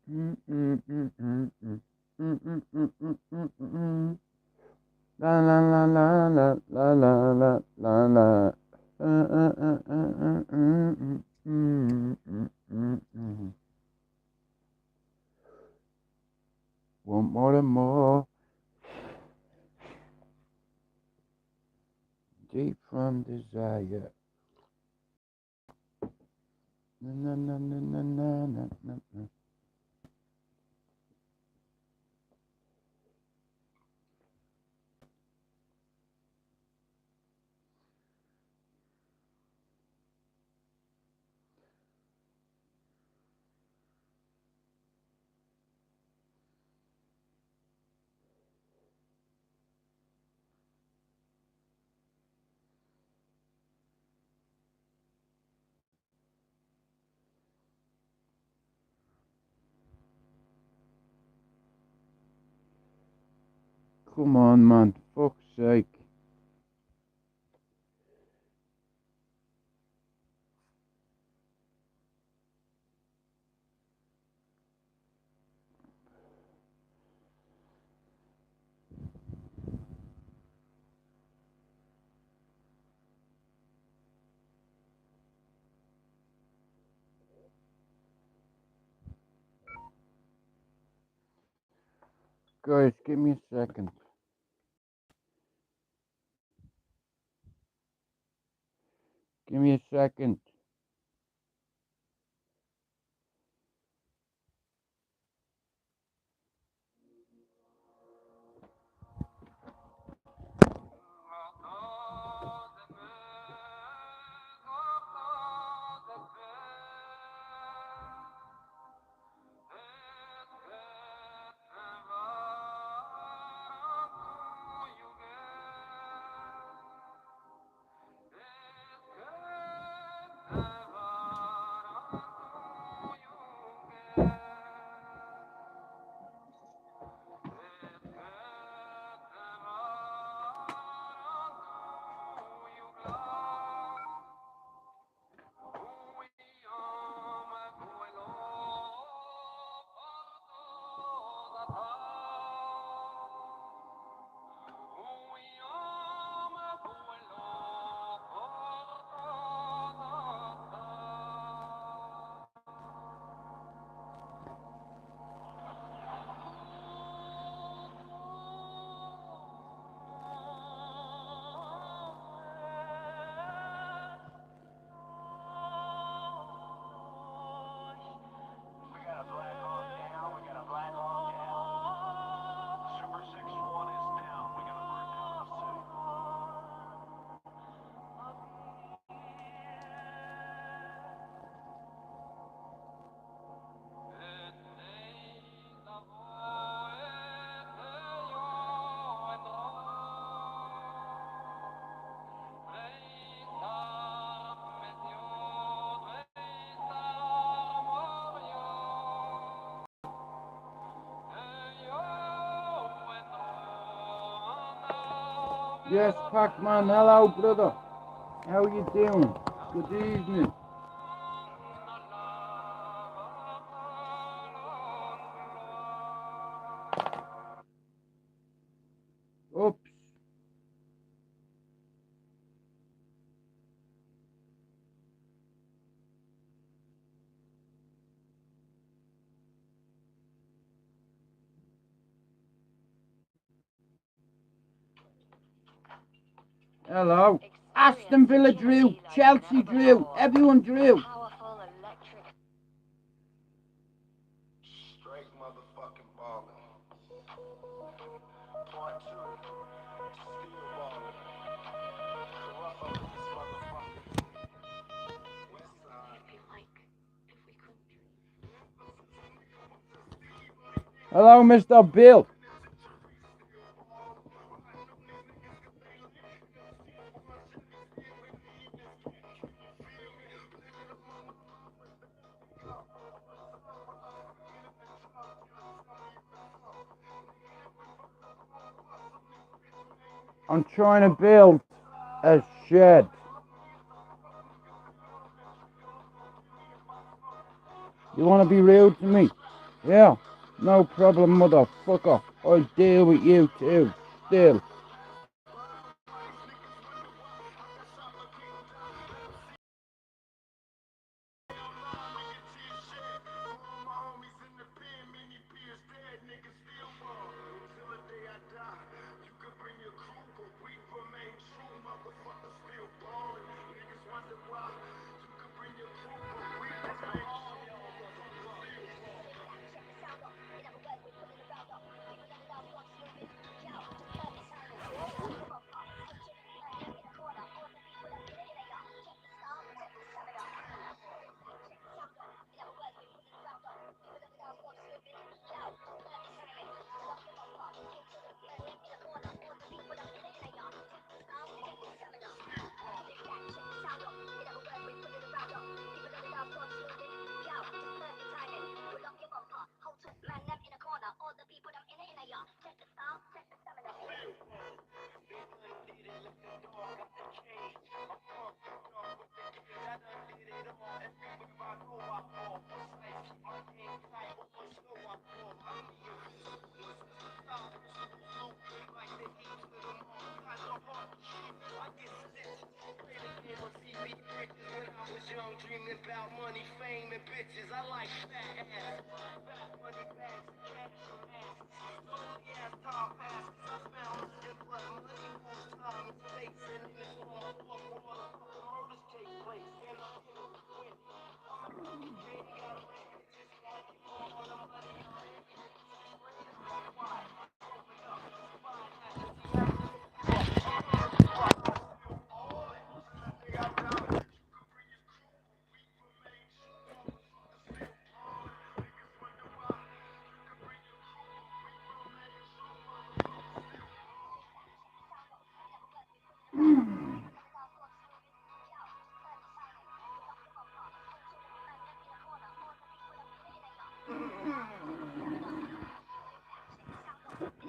La la la la la la la la la la. Want more and more, deep from desire. Na na na na na na na na. Come on, man, for fuck's sake. Guys, give me a second. Give me a second. Yes, Pac-Man, hello, brother. How you doing? Good evening. Oops. Hello. Aston Villa drew, Chelsea drew, everyone drew. Straight motherfucking baller. Part 2. Still baller. Corrupt up in this motherfucker. West side. Hello, Mr. Bill. I'm trying to build a shed. You want to be rude to me? Yeah, no problem, motherfucker. I'll deal with you too. Still. Dreaming about money, fame, and bitches. I like fat ass. Fat money bags, cash from ass. Slowly as time passes, I found nothing but money moves time and space. And in this form of fuck water, murders take place. And I'm in it to win. I'm a king, got bitches. All the money I'm making. Why? Open up, find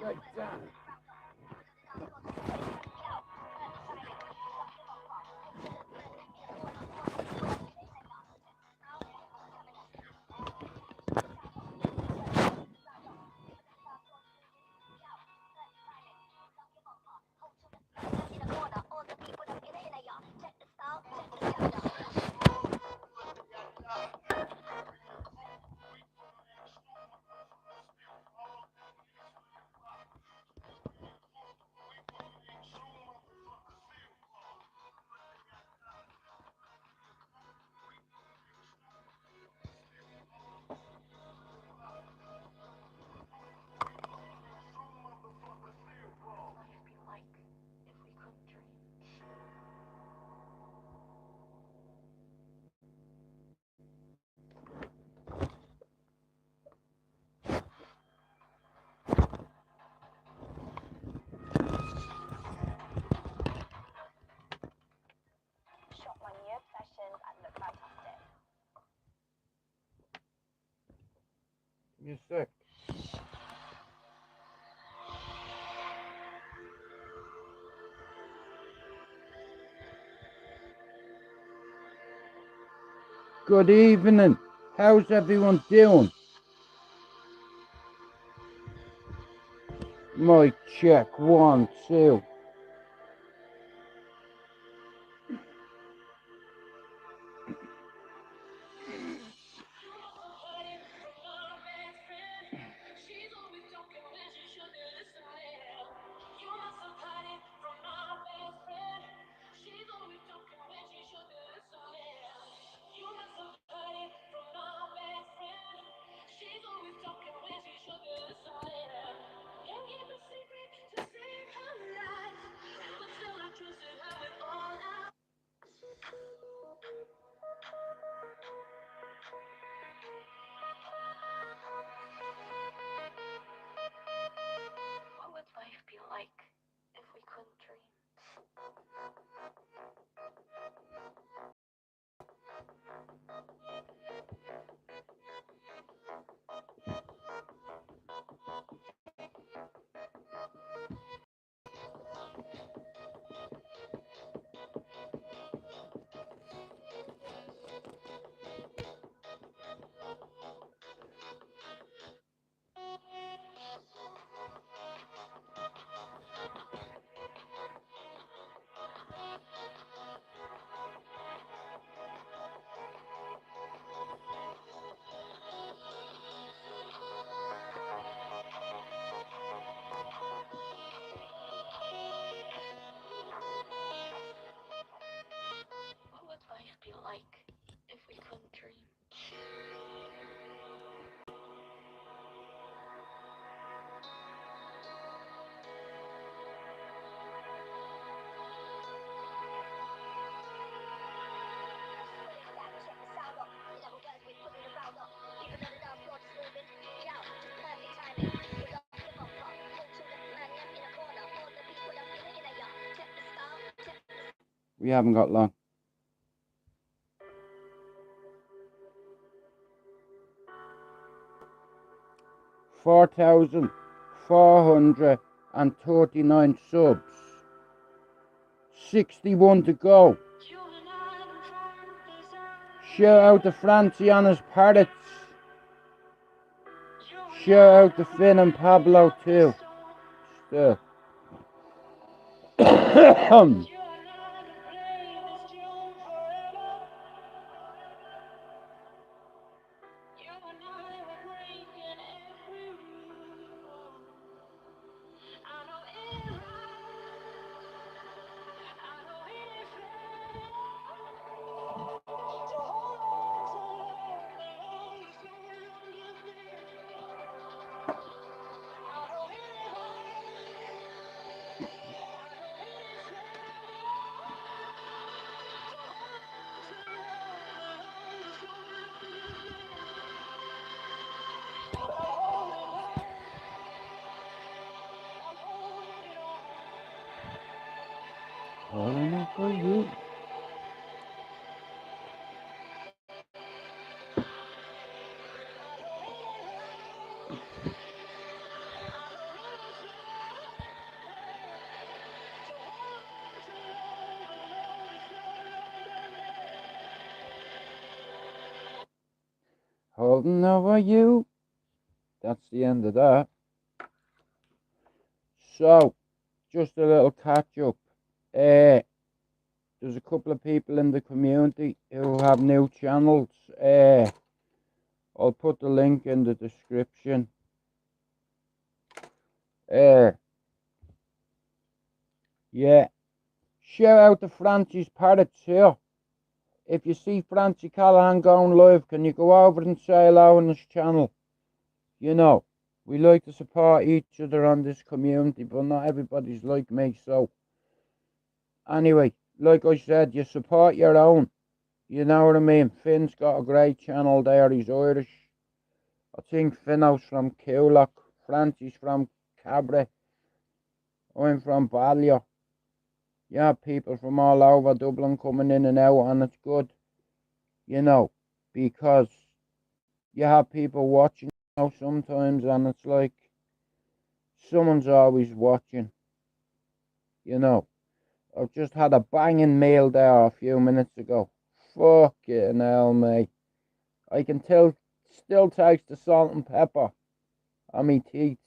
Like that. You're sick. Good evening. How's everyone doing? Mic check. 1, 2. We haven't got long. $4,439 subs. 61 to go. Shout out to Francie and his parrots. Shout out to Finn and Pablo too. Still. Holding it for you. Holding over you. That's the end of that. So, just a little catch up. There's a couple of people in the community who have new channels. I'll put the link in the description. Yeah. Shout out to Francie's parrots here. If you see Francie Callahan going live, can you go over and say hello on his channel? You know, we like to support each other on this community, but not everybody's like me, so. Anyway, like I said, you support your own. You know what I mean? Finn's got a great channel there, he's Irish. I think Finno's from Coolock, Francie's from Cabra, I'm from Ballyer. You have people from all over Dublin coming in and out, and it's good, you know, because you have people watching sometimes, and it's like someone's always watching, you know. I've just had a banging meal there a few minutes ago. Fucking hell, mate. I can still taste the salt and pepper on my teeth.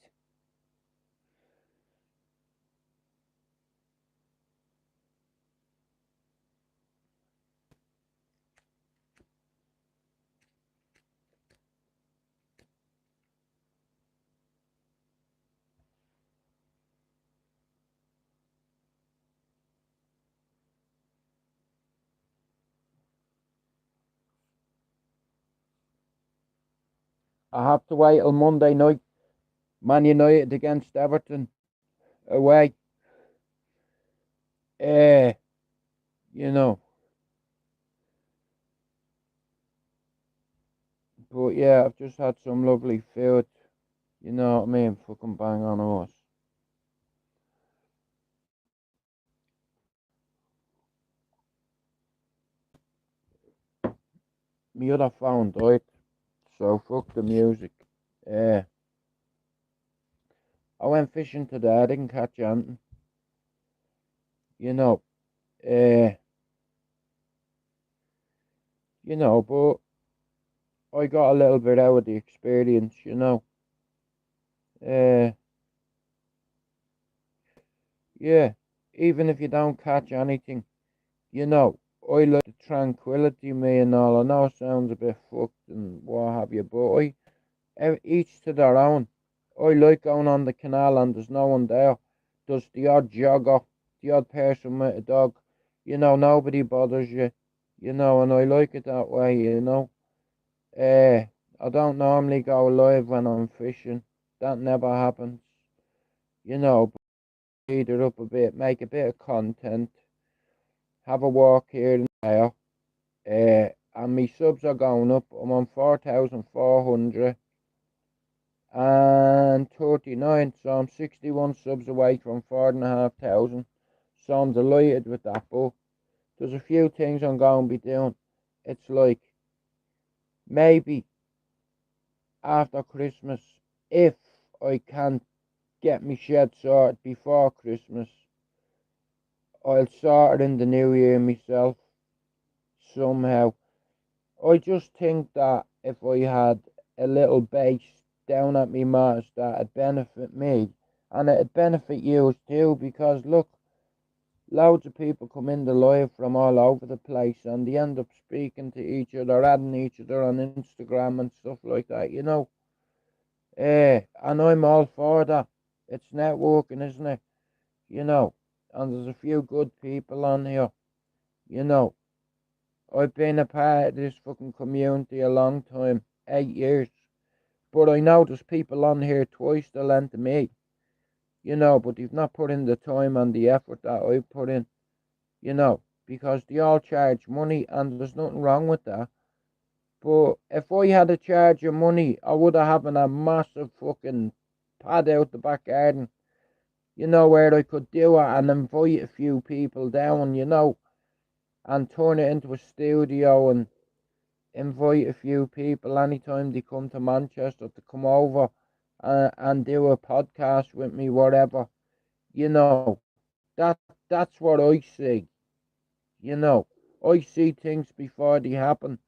I have to wait till Monday night. Man United against Everton. Away. You know. But yeah, I've just had some lovely food. You know what I mean? Fucking bang on horse. My other phone died, so fuck the music. I went fishing today, I didn't catch anything. You know, uh, but I got a little bit out of the experience, you know. Uh, yeah, even if you don't catch anything, you know, I like the tranquility, me and all. I know it sounds a bit fucked and what have you, but each to their own. I like going on the canal and there's no one there. There's the odd jogger, the odd person with a dog. You know, nobody bothers you, you know, and I like it that way, you know. I don't normally go live when I'm fishing. That never happens, you know. But either up a bit, make a bit of content, have a walk here and there. And my subs are going up. I'm on 4,439, so I'm 61 subs away from 4,500. So I'm delighted with that. But there's a few things I'm going to be doing. It's like maybe after Christmas, if I can't get me shed sorted before Christmas, I'll sort it in the new year myself somehow. I just think that if I had a little base down at me mars, that'd benefit me and it'd benefit you too, because look, loads of people come in the live from all over the place and they end up speaking to each other, adding each other on Instagram and stuff like that, you know. And I'm all for that. It's networking, isn't it? You know, and there's a few good people on here, you know. I've been a part of this fucking community a long time, 8 years. But I know there's people on here twice the length of me, you know, but they've not put in the time and the effort that I've put in, you know, because they all charge money and there's nothing wrong with that. But if I had to charge you money, I would have having a massive fucking pad out the back garden, you know, where I could do it and invite a few people down, you know, and turn it into a studio and invite a few people anytime they come to Manchester to come over and do a podcast with me, whatever. You know, that's what I see. You know, I see things before they happen.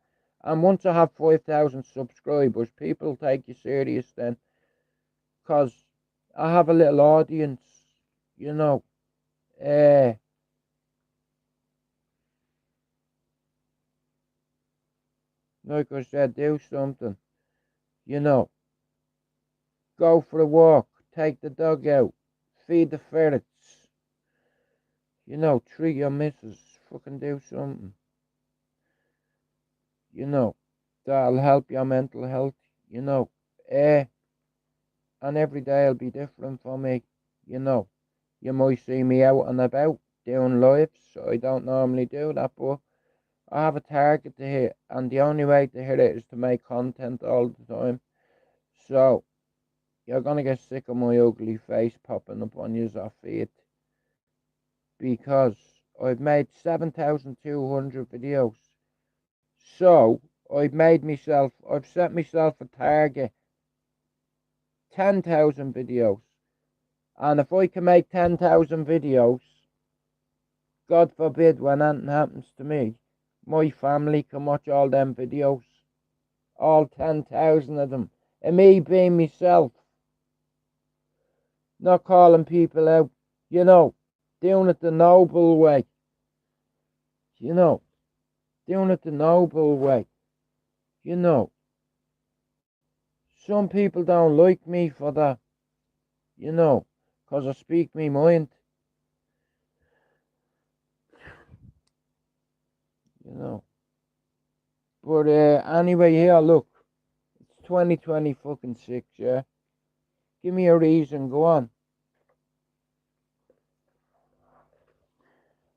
And once I have 5,000 subscribers, people take you serious then, because I have a little audience, you know. Uh, like I said, do something, you know. Go for a walk, take the dog out, feed the ferrets, you know, treat your missus, fucking do something, you know, that'll help your mental health, you know. Eh, and every day will be different for me, you know. You might see me out and about doing lives. I don't normally do that, but I have a target to hit, and the only way to hit it is to make content all the time. So, you're gonna get sick of my ugly face popping up on your feed, because I've made 7,200 videos. So I've set myself a target, 10,000 videos. And if I can make 10,000 videos, God forbid when anything happens to me, my family can watch all them videos. All 10,000 of them. And me being myself. Not calling people out. You know, doing it the noble way. You know, doing it the noble way. You know, some people don't like me for that. You know, 'cause I speak me mind. You know. But anyway, here, look. It's 2020 fucking 6, yeah? Give me a reason, go on.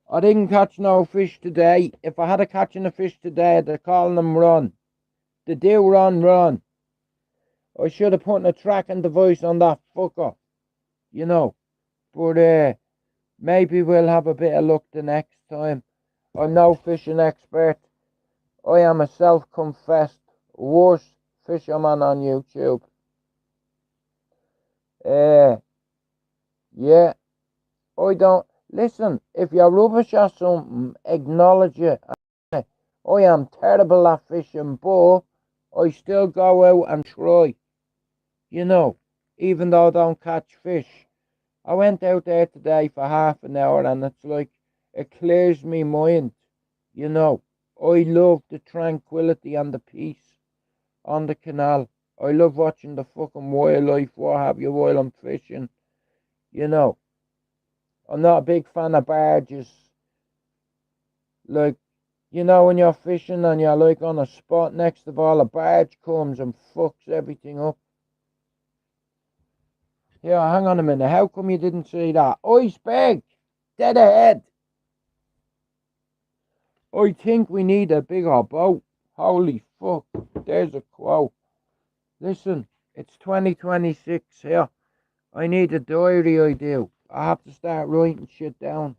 I didn't catch no fish today. If I had a catching a fish today, they're calling them run. They do run. I should have put a tracking device on that fucker, you know. But maybe we'll have a bit of luck the next time. I'm no fishing expert. I am a self-confessed worst fisherman on YouTube. Yeah, I don't... Listen, if you're rubbish at something, acknowledge it. I am terrible at fishing, but I still go out and try, you know, even though I don't catch fish. I went out there today for half an hour and it's like, it clears me mind, you know. I love the tranquility and the peace on the canal. I love watching the fucking wildlife, what have you, while I'm fishing, you know. I'm not a big fan of barges. Like, you know, when you're fishing and you're like on a spot next to all, a barge comes and fucks everything up. Here, hang on a minute. How come you didn't see that? Iceberg! Dead ahead! I think we need a bigger boat. Holy fuck. There's a quote. Listen, it's 2026 here. I need a diary, I do. I have to start writing shit down.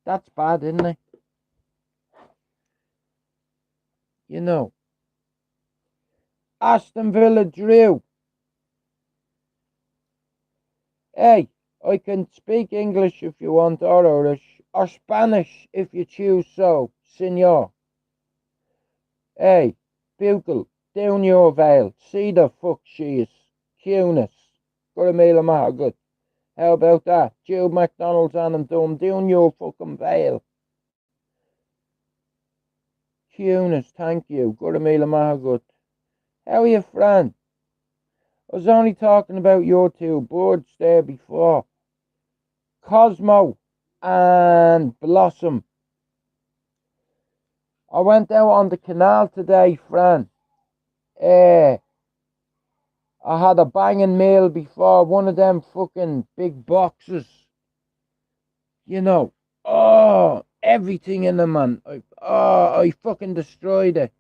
That's bad, isn't it? You know. Aston Villa drew. Hey, I can speak English if you want, or Irish, or Spanish if you choose so, senor. Hey, Bugle, down your veil. See the fuck she is. Cunis. Got a meal of my good. How about that? Jude McDonald's on and down your fucking veil. Cunis, thank you. Got a meal of my good. How are you, Fran? I was only talking about your two birds there before. Cosmo and Blossom. I went out on the canal today, Fran. I had a banging meal before, one of them fucking big boxes. You know, everything in them, man. I fucking destroyed it.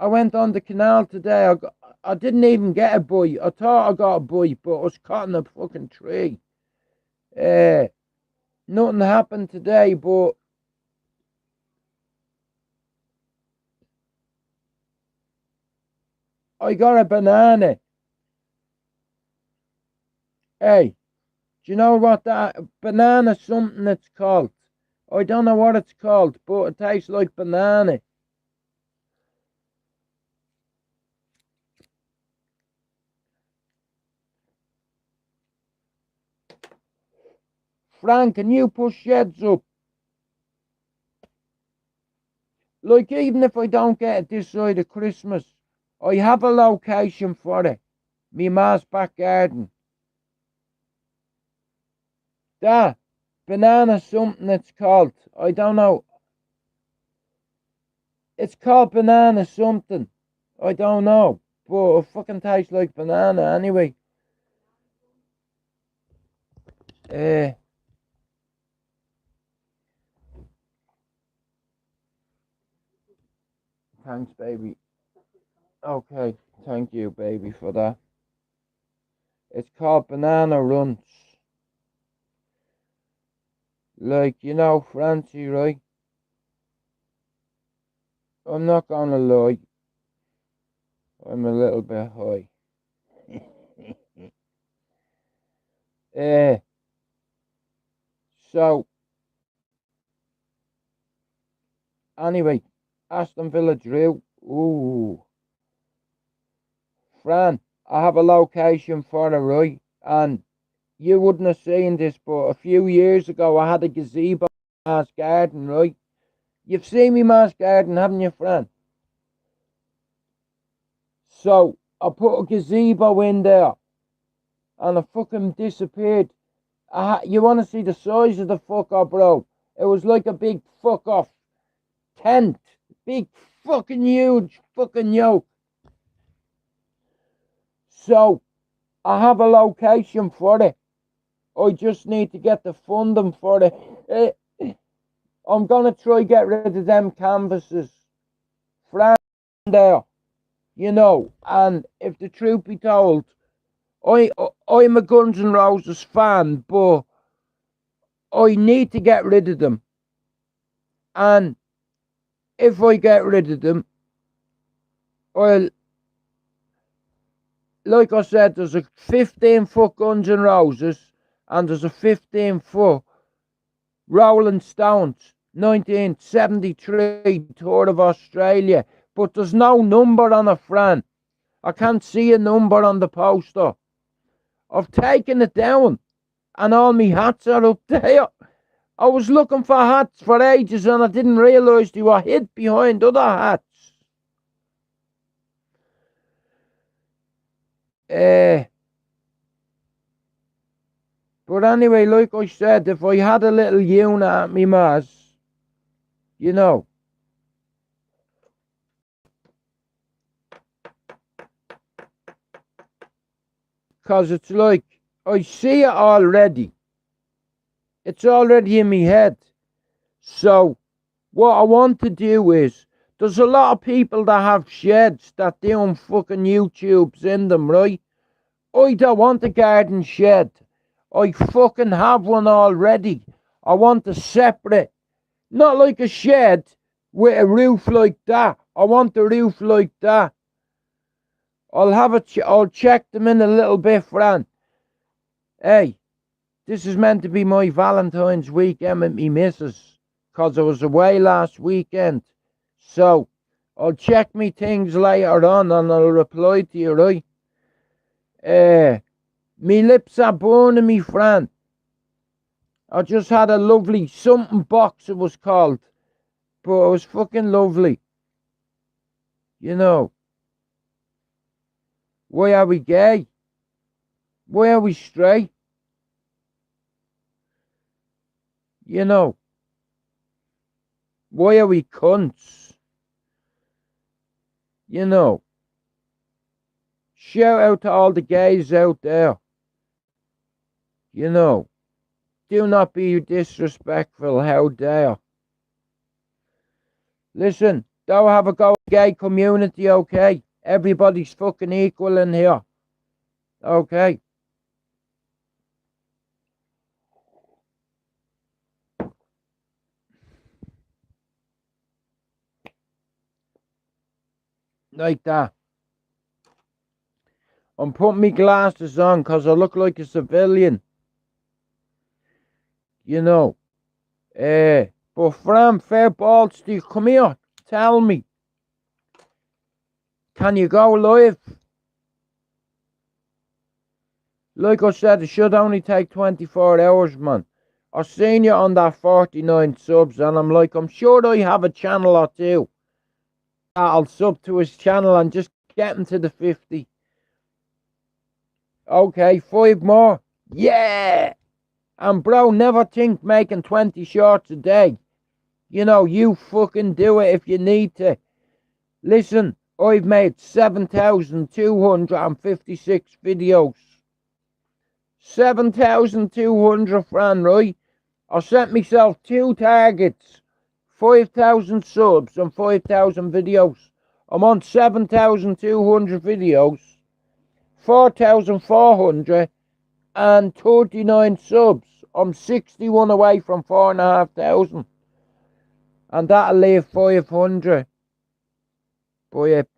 I went on the canal today. I didn't even get a bite. I thought I got a bite, but I was caught in a fucking tree. Nothing happened today, but I got a banana. Hey, do you know what that banana something it's called? I don't know what it's called, but it tastes like banana. Frank, can you push sheds up? Like, even if I don't get it this side of Christmas, I have a location for it. Me ma's back garden. That banana something it's called. I don't know. It's called banana something. I don't know. But it fucking tastes like banana anyway. Thanks, baby. Okay, thank you, baby, for that. It's called banana runts. Like, you know, Francie, right? I'm not gonna lie. I'm a little bit high. So, anyway, Aston Villa drew. Ooh. Fran, I have a location for it, right? And you wouldn't have seen this, but a few years ago I had a gazebo in my garden, right? You've seen me ma's garden, haven't you, Fran? So I put a gazebo in there and it fucking disappeared. You want to see the size of the fucker, bro? It was like a big fuck off tent. Big fucking huge fucking yoke. So I have a location for it. I just need to get the funding for it. I'm gonna try get rid of them canvases. Fran there. You know, and if the truth be told, I'm a Guns N' Roses fan, but I need to get rid of them. And if I get rid of them, I'll, like I said, there's a 15-foot Guns N' Roses and there's a 15-foot Rolling Stones 1973 Tour of Australia. But there's no number on it, Fran. I can't see a number on the poster. I've taken it down and all my hats are up there. I was looking for hats for ages and I didn't realise they were hid behind other hats. But anyway, like I said, if I had a little unit at me ma's, you know. Because it's like, I see it already. It's already in my head. So, what I want to do is, there's a lot of people that have sheds that doing fucking YouTubes in them, right? I don't want a garden shed. I fucking have one already. I want a separate Not like a shed with a roof like that. I want the roof like that. I'll check them in a little bit, Fran. Hey, this is meant to be my Valentine's weekend with me missus, 'cause I was away last weekend. So, I'll check me things later on and I'll reply to you, right? Me lips are burning me, Fran. I just had a lovely something box, it was called. But it was fucking lovely. You know. Why are we gay? Why are we straight? You know. Why are we cunts? You know. Shout out to all the gays out there. You know. Do not be disrespectful, how dare. Listen, don't have a go gay community, okay? Everybody's fucking equal in here. Okay? Like that. I'm putting my glasses on 'cause I look like a civilian. You know. But Fran, fair balls to you. Come here. Tell me. Can you go live? Like I said, it should only take 24 hours, man. I seen you on that 49 subs, and I'm sure I have a channel or two. I'll sub to his channel and just get him to the 50. Okay, 5 more. Yeah! And bro, never think making 20 shorts a day. You know, you fucking do it if you need to. Listen, I've made 7,256 videos. 7,200, Fran, right? I set myself 2 targets. 5,000 subs and 5,000 videos. I'm on 7,200 videos. 4,439 subs. I'm 61 away from 4,500. And that'll leave 500. Buy it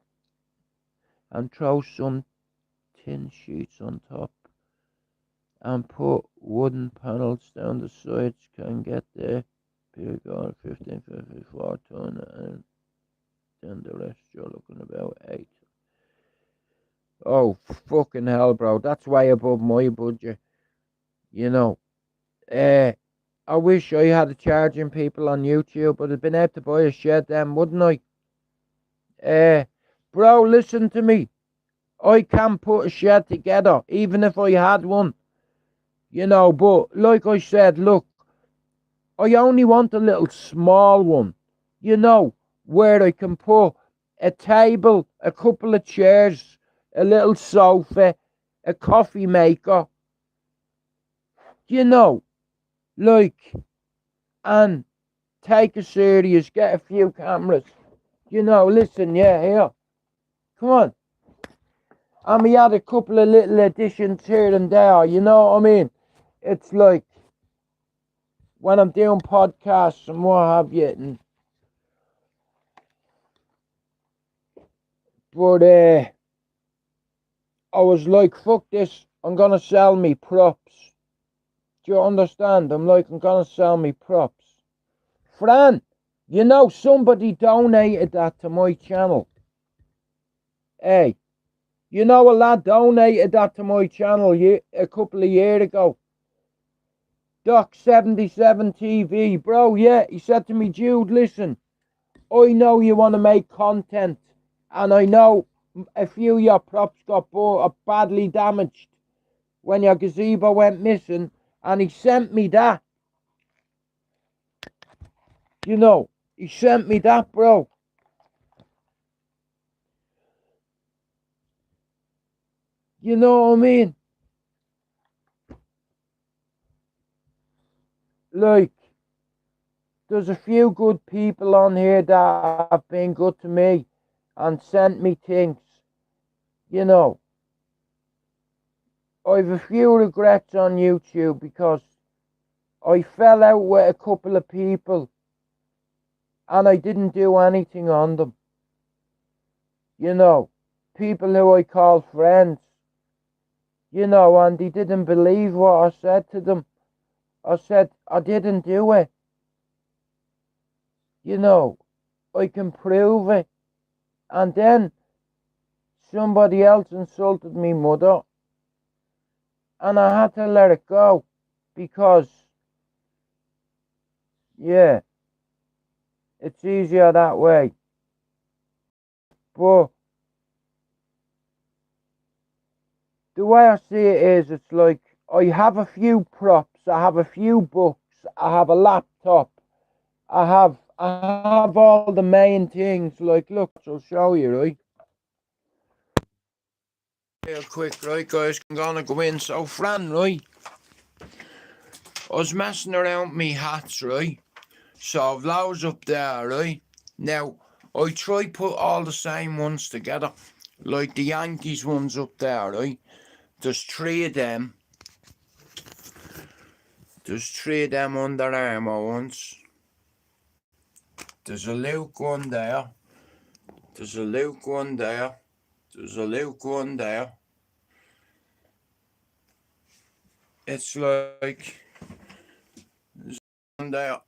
and throw some tin sheets on top. And put wooden panels down the sides. Can get there. Big on 15, 54 ton. And then the rest you're looking about 8. Oh, fucking hell, bro. That's way above my budget. You know. I wish I had a charging people on YouTube, but I'd been able to buy a shed then, wouldn't I? Bro, listen to me. I can put a shed together, even if I had one. You know, but like I said, look, I only want a little small one. You know, where I can put a table, a couple of chairs, a little sofa, a coffee maker. You know, like, and take it serious, get a few cameras. You know, listen, yeah, here. Come on. And we had a couple of little additions here and there, you know what I mean? It's like when I'm doing podcasts and what have you. But I was like, fuck this, I'm gonna sell me props. Do you understand? I'm gonna sell me props. Fran, you know somebody donated that to my channel. Hey, you know a lad donated that to my channel a couple of years ago. Doc77 TV, bro, yeah, he said to me, Jude, listen, I know you want to make content, and I know a few of your props got badly damaged when your gazebo went missing, and he sent me that. You know, he sent me that, bro. You know what I mean? Like, there's a few good people on here that have been good to me and sent me things. You know, I've a few regrets on YouTube because I fell out with a couple of people and I didn't do anything on them. You know, people who I call friends, you know, and they didn't believe what I said to them. I said, I didn't do it. You know, I can prove it. And then somebody else insulted me mother, and I had to let it go because, yeah, it's easier that way. But the way I see it is, it's like I have a few props, I have a few books, I have a laptop, I have all the main things. Like, look, I'll show you, right? Real quick, right, guys, I'm gonna go in. So, Fran, right, I was messing around with me hats, right? So I've loads up there, right? Now, I try put all the same ones together, like the Yankees ones up there, right? There's three of them. There's three of them Under Armour ones. There's a Luke one there. There's a Luke one there. There's a Luke one there. It's like there's one there.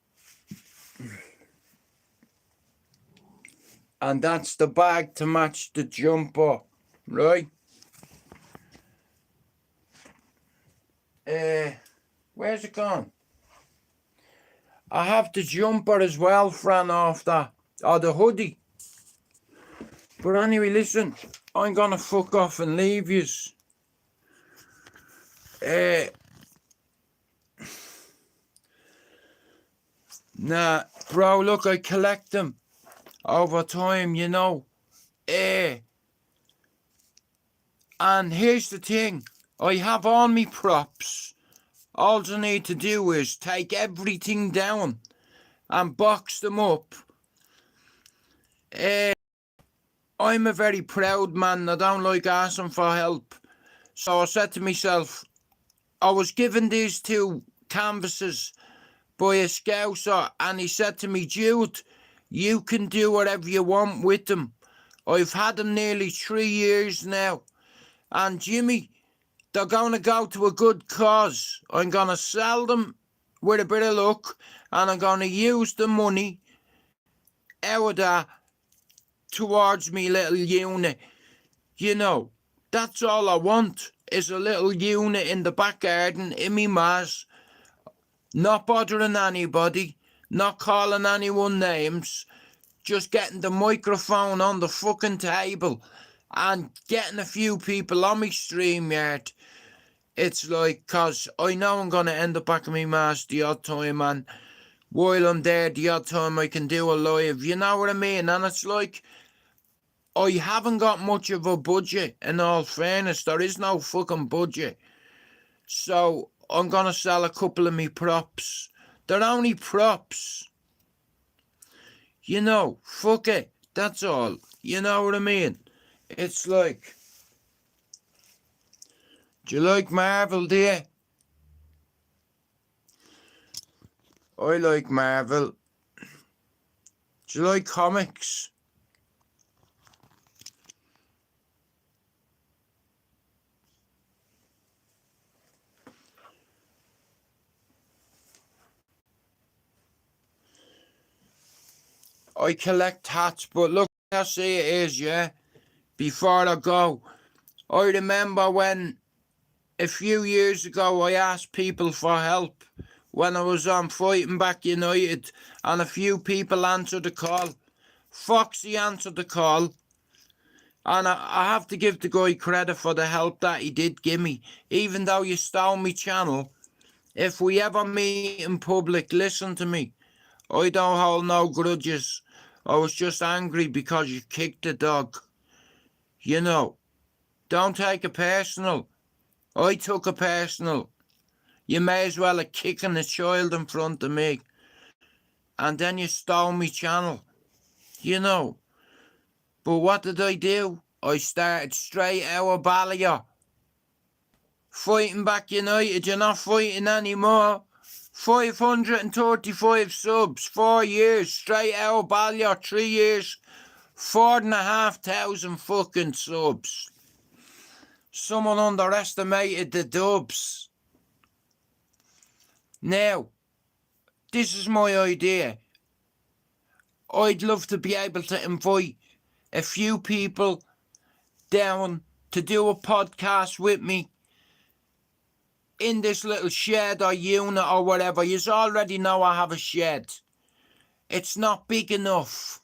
And that's the bag to match the jumper, right? Where's it gone? I have the jumper as well, Fran, off that. Or the hoodie. But anyway, listen, I'm gonna fuck off and leave yous. Nah, bro, look, I collect them over time, you know. And here's the thing, I have all me props. All I need to do is take everything down and box them up. I'm a very proud man. I don't like asking for help. So I said to myself, I was given these two canvases by a scouser, and he said to me, Jude, you can do whatever you want with them. I've had them nearly 3 years now. And Jimmy, they're going to go to a good cause. I'm going to sell them with a bit of luck, and I'm going to use the money out of that towards me little unit. You know, that's all I want, is a little unit in the back garden in me ma's. Not bothering anybody, not calling anyone names, just getting the microphone on the fucking table and getting a few people on me StreamYard. It's like, cause I know I'm gonna end up back in me ma's the odd time, and while I'm there the odd time I can do a live, you know what I mean? And it's like, I haven't got much of a budget, in all fairness. There is no fucking budget. So I'm gonna sell a couple of me props. They're only props. You know, fuck it. That's all. You know what I mean? It's like, do you like Marvel, do you? I like Marvel. Do you like comics? I collect hats, but look, I see it is, yeah. Before I go, I remember when a few years ago I asked people for help when I was on Fighting Back United, and a few people answered the call. Foxy answered the call, and I have to give the guy credit for the help that he did give me, even though you stole me channel. If we ever meet in public, listen to me, I don't hold no grudges. I was just angry because you kicked the dog. You know, don't take it personal. I took it personal. You may as well have kicking a child in front of me. And then you stole me channel. You know. But what did I do? I started STRAIGHTOUTTABALLYER. Fighting Back United, you're not fighting anymore. 535 subs, 4 years, straight out Ballier, 3 years, 4,500 fucking subs. Someone underestimated the dubs. Now, this is my idea. I'd love to be able to invite a few people down to do a podcast with me in this little shed or unit or whatever. You already know I have a shed. It's not big enough.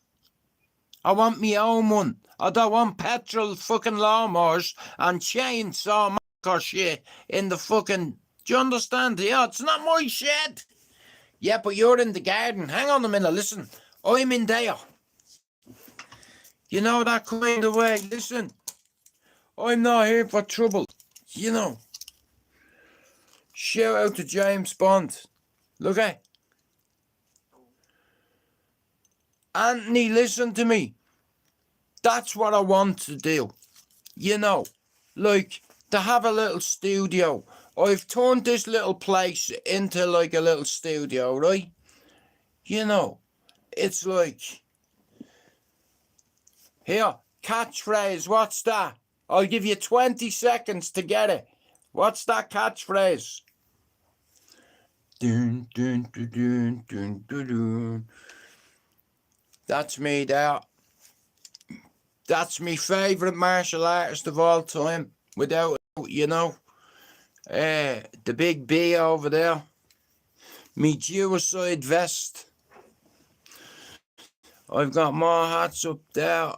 I want me own one. I don't want petrol fucking lawnmowers and chainsaw or shit in the fucking... Do you understand? Yeah, it's not my shed. Yeah, but you're in the garden. Hang on a minute, listen. I'm in there. You know, that kind of way. Listen, I'm not here for trouble. You know. Shout out to James Bond. Look at Anthony, listen to me. That's what I want to do. You know, like to have a little studio. I've turned this little place into like a little studio, right? You know, it's like... Here, catchphrase, what's that? I'll give you 20 seconds to get it. What's that catchphrase? Dun, dun, dun, dun, dun, dun, dun. That's me there. That's my favourite martial artist of all time. Without, you know. The big B over there. Me suicide vest. I've got more hats up there.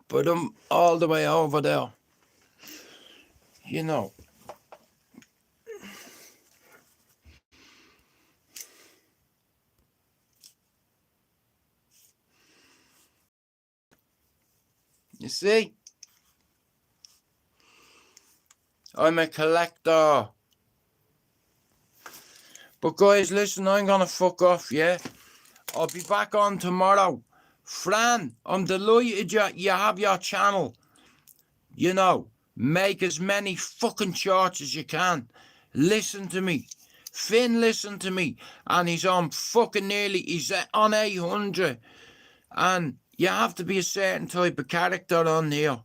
But I'm all the way over there. You know. You see? I'm a collector. But guys, listen, I'm gonna fuck off, yeah? I'll be back on tomorrow. Fran, I'm delighted you have your channel. You know, make as many fucking shorts as you can. Listen to me. Finn, listen to me. And he's on fucking he's on 800. And you have to be a certain type of character on here.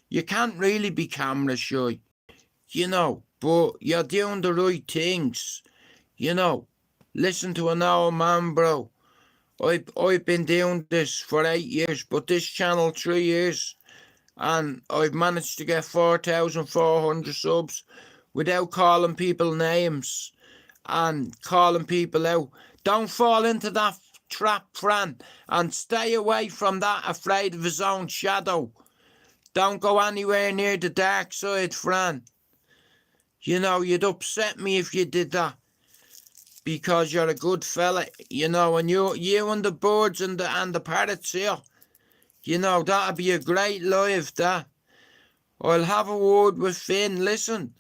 You can't really be camera shy. You know, but you're doing the right things. You know, listen to an old man, bro. I've been doing this for 8 years, but this channel 3 years. And I've managed to get 4,400 subs without calling people names and calling people out. Don't fall into that trap, Fran, and stay away from that afraid of his own shadow. Don't go anywhere near the dark side, Fran. You know, you'd upset me if you did that. Because you're a good fella, you know, and you and the birds and the parrots here. You know, that'd be a great live, that. I'll have a word with Finn. Listen,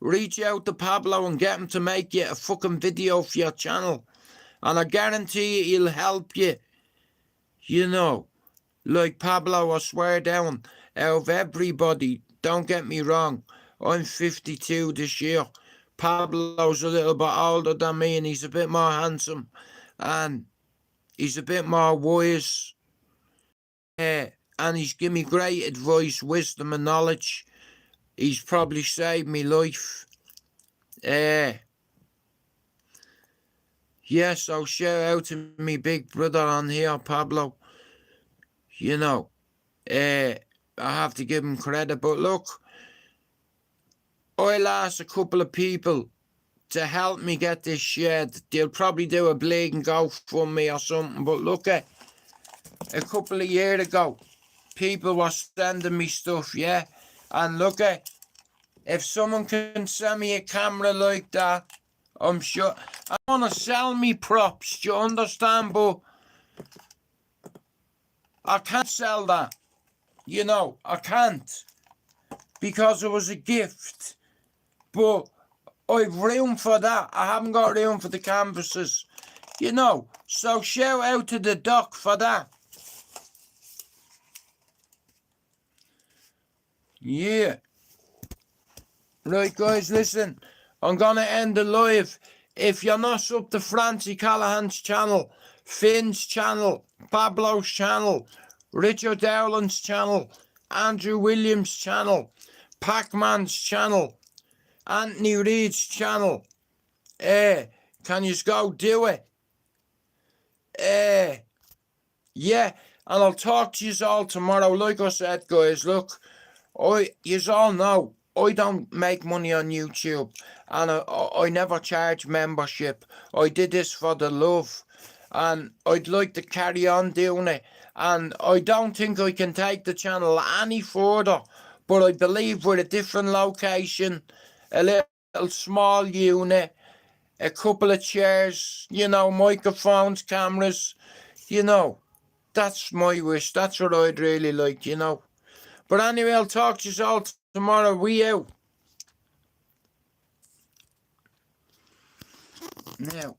reach out to Pablo and get him to make you a fucking video for your channel. And I guarantee you he'll help you. You know, like Pablo, I swear down, out of everybody, don't get me wrong, I'm 52 this year. Pablo's a little bit older than me and he's a bit more handsome. And he's a bit more wise. And he's given me great advice, wisdom and knowledge. He's probably saved me life. Yeah, so shout out to me big brother on here, Pablo. You know, I have to give him credit. But look, I'll ask a couple of people to help me get this shed. They'll probably do a bleeding GoFundMe or something. But look at a couple of years ago, people were sending me stuff, yeah? And look at, if someone can send me a camera like that, I'm sure. I want to sell me props, do you understand? But I can't sell that. You know, I can't. Because it was a gift. But I've room for that. I haven't got room for the canvases. You know, so shout out to the doc for that. Yeah. Right, guys, listen. I'm going to end the live. if you're not sub to Francie Callahan's channel, Finn's channel, Pablo's channel, Richard Dowland's channel, Andrew Williams' channel, Pac-Man's channel, Anthony Reid's channel, can you go do it? Yeah, and I'll talk to you all tomorrow. Like I said, guys, look, you all know I don't make money on YouTube, and I never charge membership. I did this for the love, and I'd like to carry on doing it. And I don't think I can take the channel any further, but I believe with a different location, a little small unit, a couple of chairs, you know, microphones, cameras, you know, that's my wish. That's what I'd really like, you know. But anyway, I'll talk to you all tomorrow. We out. Now.